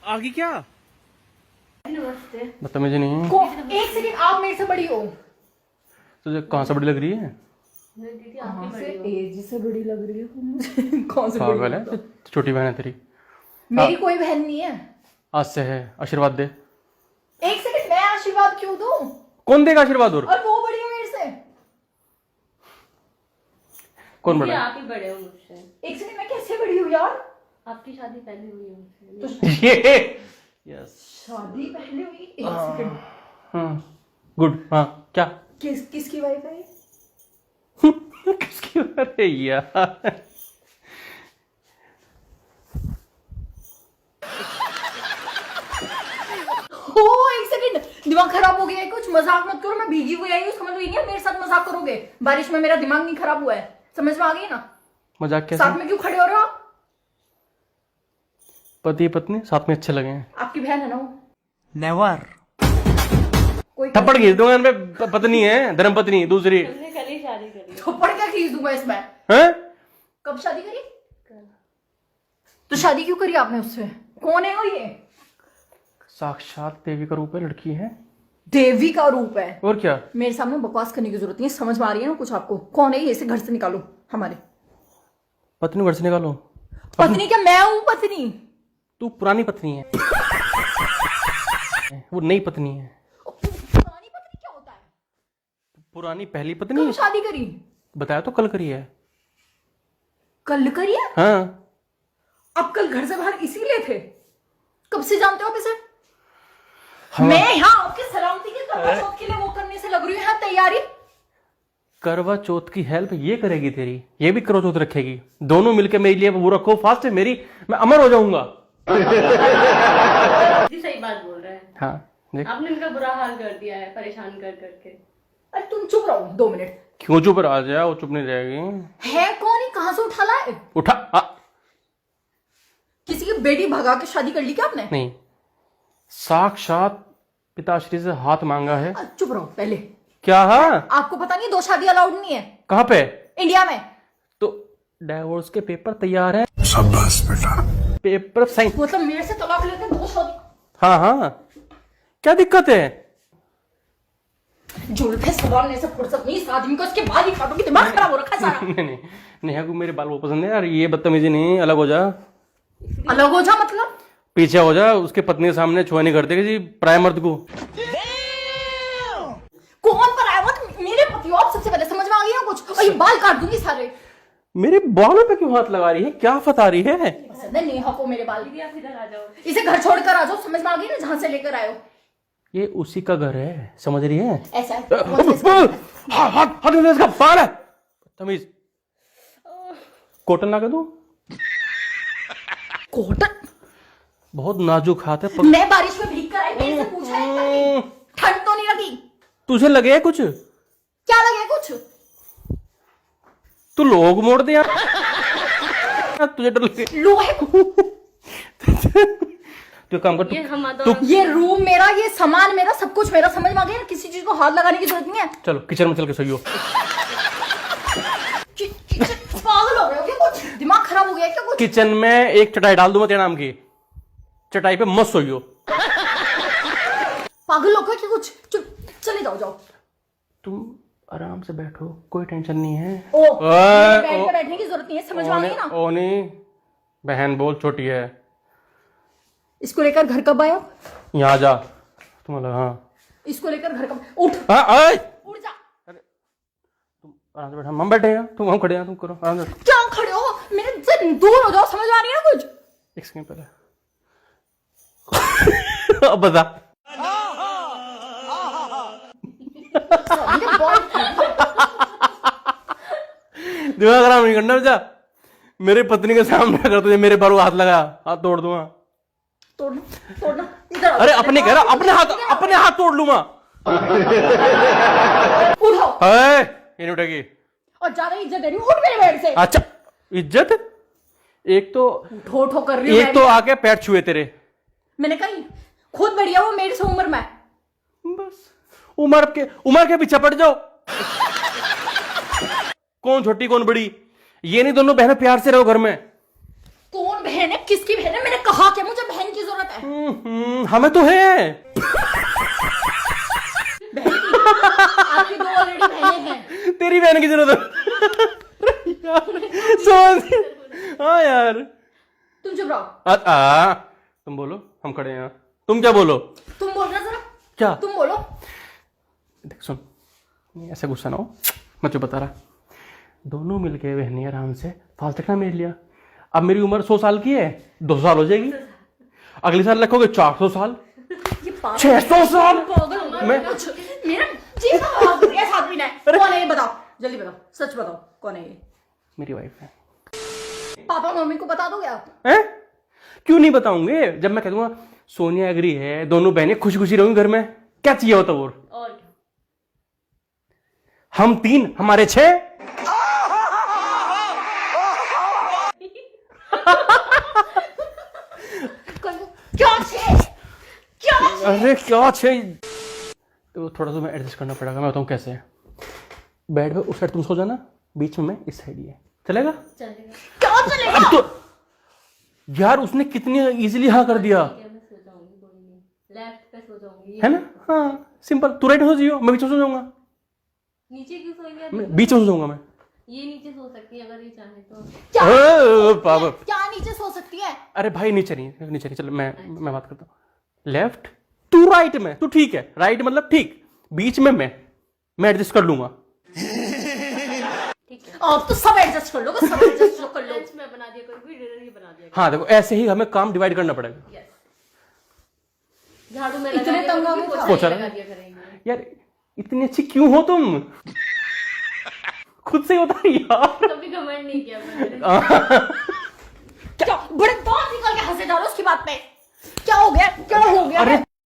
आगे क्या? नमस्ते। बदतमीजी नहीं है। एक सेकंड, आप मेरे से बड़ी हो। तुझे कहाँ से बड़ी लग रही है? दीदी कहाँ आपकी से बड़ी हो। एज से बड़ी लग रही हो मुझे। कौन से बड़ी पागल है, हो? छोटी बहन है तेरी। मेरी कोई बहन नहीं है। आज से है, आशीर्वाद दे। एक सेकंड, मैं आशीर्वाद क्यों दूं? कौन देगा आशीर्वाद? और वो बड़ी हो मेरे से। कौन दीदी बड़ा आप ही बड़े हो मुझसे। एक सेकंड, मैं कैसे बड़ी हूँ यार? आपकी शादी पहले हुई है मुझसे। तो है? ये यस, शादी पहले हुई। एक सेकंड, हाँ गुड। हाँ क्या? किसकी वाइफ है ये? किसकी बात है यार? एक सेकंड, दिमाग खराब हो गया है कुछ? मजाक मत करो, मैं भीगी हुई आई हूँ, समझ में नहीं है? मेरे साथ मजाक करोगे? बारिश में मेरा दिमाग नहीं खराब हुआ है, समझ में आ गई ना? मजाक कैसे? साथ में क्यों खड़े हो रहे हो आप? पति पत्नी साथ में अच्छे लगे हैं। आपकी बहन है ना वो? नेवर। कोई थप्पड़ खींच दूंगा इन पे। पत्नी है, धर्म पत्नी दूसरी। हमने कल ही शादी करी। थप्पड़ क्या खींच दूंगा इसमें? हैं? कब शादी करी? तो शादी क्यों करी आपने उससे? कौन है वो? ये साक्षात देवी का रूप है, लड़की है। देवी का रूप है? और क्या? मेरे सामने बकवास करने की जरूरत नहीं है, समझ में आ रही है ना कुछ आपको? कौन है ये? इसे घर से निकालो हमारे। पत्नी घर से निकालो? पत्नी क्या? मैं हूं पत्नी? तू पुरानी पत्नी है, वो नई पत्नी है। पुरानी पत्नी क्या होता है? पुरानी पहली पत्नी कब शादी करी? बताया तो, कल करी है। कल करी है? हाँ, आप कल घर से बाहर इसीलिए थे? कब से जानते हो आप इसे? हाँ। मैं यहाँ आपके सलामती के करवा चौथ के लिए वो करने से लग रही हूँ यहाँ तैयारी। करवा चौथ की हेल्प ये करेगी तेरी, ये भी करवा चौथ रखेगी। दोनों मिलकर मेरे लिए वो रखो फास्ट है मेरी, मैं अमर हो जाऊंगा। जी सही बात बोल रहे हैं। हाँ देख, आपने इनका बुरा हाल कर दिया है, परेशान कर करके। अरे तुम चुप रहो 2 मिनट। क्यों चुप आ जाए? वो चुप नहीं रहेगी। है कौन ही? कहां से उठा लाए? उठा किसी की बेटी भगा के शादी कर ली क्या आपने? नहीं, साक्षात पिताश्री से हाथ मांगा है। चुप रहो पहले। क्या? हाँ, आपको पता नहीं 2 शादी अलाउड नहीं है कहाँ पे? इंडिया में? तो डाइवोर्स के पेपर तैयार है। शाबाश बेटा। Paper sign. मतलब मेरे से तलाक लेते हैं 2 शादी? हाँ हाँ, क्या दिक्कत है? जुल्फे संभालने से फुर्सत नहीं इस आदमी को, इसके बाल ही काटोगे, दिमाग खराब हो रखा है सारा। नहीं नहीं, नेहा को मेरे बाल वो पसंद है यार। ये बदतमीजी नहीं, अलग हो जा। अलग हो जा मतलब? पीछे हो जा, उसके पत्नी के सामने छुआ नहीं करते किसी पराये मर्द को। कौन पर आया? मत मेरे पति हो आप, सबसे पहले समझ में आ गया कुछ? और ये बाल काट दूंगी सारे। मेरे बालों पे क्यों हाथ लगा रही है? क्या फता रही है? पसंद है नेहा को मेरे बाल। दीदी आप इधर आ जाओ। इसे घर छोड़कर आ जाओ, समझ में आ गई ना? जहां से लेकर आए हो। ये उसी का घर है, समझ रही है? ऐसा है? कौन सा इसका घर है? हाथ हाथ हाथ में इसका बाल है। तमीज, कॉटन ला के दूं? कॉटन? बहुत नाजुक हाथ है। मैं बारिश में भीग कर आई, मेरे से पूछा है क्या? ठंड तो नहीं लगी? तुझे लगे है कुछ? क्या लगे कुछ? तू लोग मोड़ दे यार। तुझे डर लगे? लोहे को? तू काम कर, ये हम ये रूम मेरा, ये सामान मेरा, सब कुछ मेरा, समझ में आ गया ना? किसी चीज को हाथ लगाने की जरूरत नहीं है। चलो किचन में चल के सोइयो। पागल हो गए हो क्या? कुछ दिमाग खराब हो गया क्या कुछ? किचन में एक चटाई डाल दूंगा तेरे नाम की, चटाई पे मत सोइयो। पागल हो गए क्या कुछ? चुप, चले जाओ जाओ। तुम आराम से बैठो, कोई टेंशन नहीं है। बैठ के बैठने की जरूरत नहीं है, समझ में आ गई ना? ओनी बहन बोल, छोटी है। इसको लेकर घर कब आए हो? यहाँ जा तुम। हाँ, इसको लेकर घर कब? उठ, हाँ आए। उठ जा। तुम आराम से बैठो, हम बैठे हैं, तुम हम खड़े हैं, तुम करो आराम से। क्या खड़े हो? मेरे से दूर हो जाओ, समझ में आ रही है ना कुछ? एक सेकंड पहले। अब बता। दिमाग खराब नहीं करना बेटा। मेरे पत्नी के सामने अगर तुझे मेरे बालों हाथ लगा, हाथ तोड़ दूंगा। तोड़ना, तोड़ना, इधर आओ। अरे अपने कह रहा, अपने हाथ तोड़ लूंगा। उठो। है ये नहीं उठेगी। और ज्यादा इज्जत दे रही हूँ, उठ मेरे बेड से। अच्छा, इज्जत? एक तो उठो उठो कर रही हूँ। एक तो आके पैर छुए तेरे। मैंने कही खुद बढ़िया वो मेरे से उम्र में। बस उम्र के पीछे पड़ जाओ। कौन छोटी कौन बड़ी, ये नहीं, दोनों बहनें प्यार से रहो घर में। कौन बहन है किसकी बहन है? मैंने कहा क्या मुझे बहन की जरूरत है? हमें तो है। आपकी 2 ऑलरेडी बहनें हैं। तेरी बहन की जरूरत है। समझ। हाँ यार तुम चुप रहो। तुम बोलो, हम खड़े हैं यहाँ। तुम क्या बोलो? तुम बोल रहे जरा। क्या? तुम बोलो। देख सुन, ऐसा गुस्सा ना हो, मैं जो बता रहा, दोनों मिलके बहनी आराम से फास्ट रखना मेरे लिए। अब मेरी उम्र 100 साल की है, 200 साल हो जाएगी, अगले साल रखोगे 400 साल, ये पागल 600 साल। पागल हो गया। मैं मेरा जी साथ पीना है। कौन है ये बताओ, जल्दी बताओ, सच बताओ कौन है ये? मेरी वाइफ है। पापा मम्मी को बता दोगे आप? हैं? क्यों नहीं बताऊंगे? जब मैं कह दूंगा सोनिया एग्री है, दोनों बहनें खुशी खुशी रहेंगी घर में, क्या चाहिए होता? और क्या? हम 3 हमारे 6। क्या छे? क्या छे? अरे क्या 6? तो थोड़ा सा मैं एडजस्ट करना पड़ेगा, मैं बताऊं कैसे। बेड पे उस साइड तुम सो जाना, बीच में मैं इस साइड ये, चलेगा? चलेगा। क्या चलेगा? अब तो यार उसने कितनी इजीली हाँ कर दिया, ठीक है, मैं सो जाऊंगी, कोई नहीं, लेफ्ट पे सो जाऊंगी। है ना? हाँ सिंपल। तू राइट में सो जियो, मैं बीच में सो जाऊंगा, नीचे क्यों सोएंगे? मैं बीच में सो जाऊंगा मैं। ये नीचे सो सकती है अगर ये चाहे तो। पावर। क्या नीचे सो सकती है? अरे भाई नीचे नहीं, चल मैं बात करता हूँ। लेफ्ट, तू राइट में, तू ठीक है, राइट मतलब ठीक, बीच में मैं एडजस्ट कर लूंगा। ठीक है, आप तो सब एडजस्ट कर लोगे, सब एडजस्ट कर लो। लंच में बना दिया करूंगी, डिनर ही बना दिया हाँ देखो, ऐसे ही हमें काम डिवाइड करना पड़ेगा। करूंगी। यस, झाड़ू में इतने लगा दिया तंग हो करूंगी, गए पोछा पोछा लगा लगा। दिया करेंगे। यार इतनी अच्छी क्यों हो तुम? खुद से होता है यार। कभी कमेंट नहीं किया मैंने। क्या बड़े दांत निकल के हंसे जा रहे हो उसकी बात पे? क्या हो गया? क्या हो गया? अरे